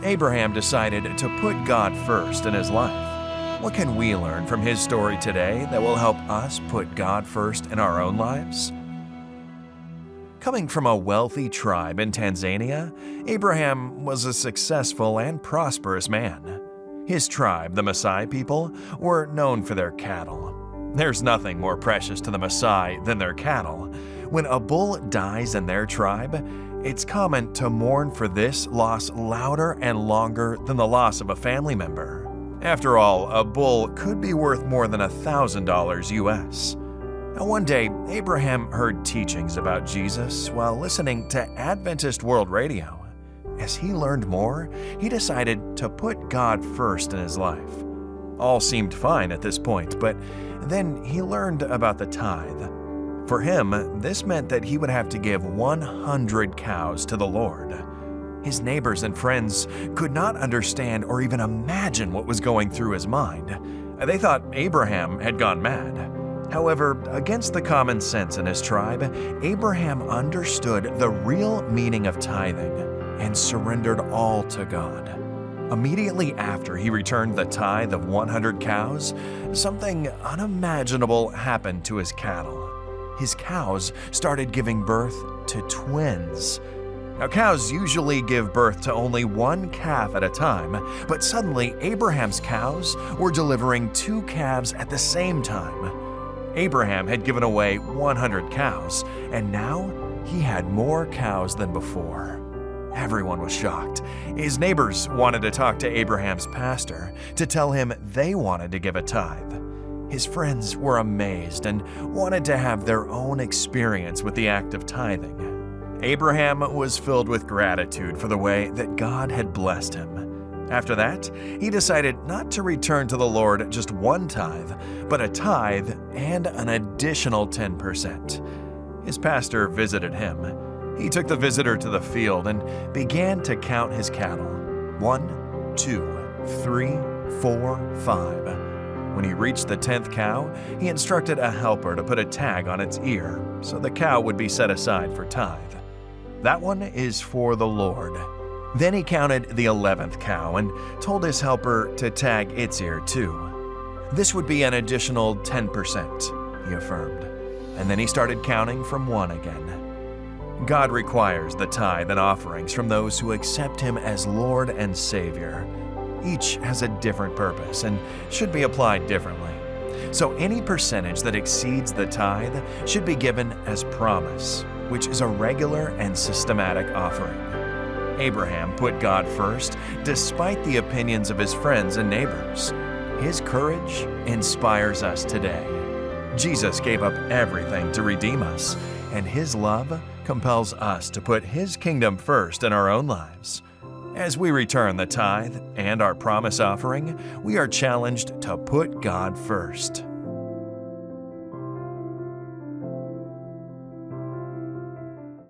Abraham decided to put God first in his life. What can we learn from his story today that will help us put God first in our own lives? Coming from a wealthy tribe in Tanzania, Abraham was a successful and prosperous man. His tribe, the Maasai people, were known for their cattle. There's nothing more precious to the Maasai than their cattle. When a bull dies in their tribe, it's common to mourn for this loss louder and longer than the loss of a family member. After all, a bull could be worth more than $1,000 US. Now, one day, Abraham heard teachings about Jesus while listening to Adventist World Radio. As he learned more, he decided to put God first in his life. All seemed fine at this point, but then he learned about the tithe. For him, this meant that he would have to give 100 cows to the Lord. His neighbors and friends could not understand or even imagine what was going through his mind. They thought Abraham had gone mad. However, against the common sense in his tribe, Abraham understood the real meaning of tithing and surrendered all to God. Immediately after he returned the tithe of 100 cows, something unimaginable happened to his cattle. His cows started giving birth to twins. Now, cows usually give birth to only one calf at a time, but suddenly Abraham's cows were delivering 2 calves at the same time. Abraham had given away 100 cows, and now he had more cows than before. Everyone was shocked. His neighbors wanted to talk to Abraham's pastor to tell him they wanted to give a tithe. His friends were amazed and wanted to have their own experience with the act of tithing. Abraham was filled with gratitude for the way that God had blessed him. After that, he decided not to return to the Lord just one tithe, but a tithe and an additional 10%. His pastor visited him. He took the visitor to the field and began to count his cattle. 1, 2, 3, 4, 5. When he reached the 10th cow, he instructed a helper to put a tag on its ear so the cow would be set aside for tithe. That one is for the Lord. Then he counted the 11th cow and told his helper to tag its ear too. This would be an additional 10%, he affirmed. And then he started counting from 1 again. God requires the tithe and offerings from those who accept Him as Lord and Savior. Each has a different purpose and should be applied differently. So any percentage that exceeds the tithe should be given as promise, which is a regular and systematic offering. Abraham put God first despite the opinions of his friends and neighbors. His courage inspires us today. Jesus gave up everything to redeem us, and His love compels us to put His kingdom first in our own lives. As we return the tithe and our promise offering, we are challenged to put God first.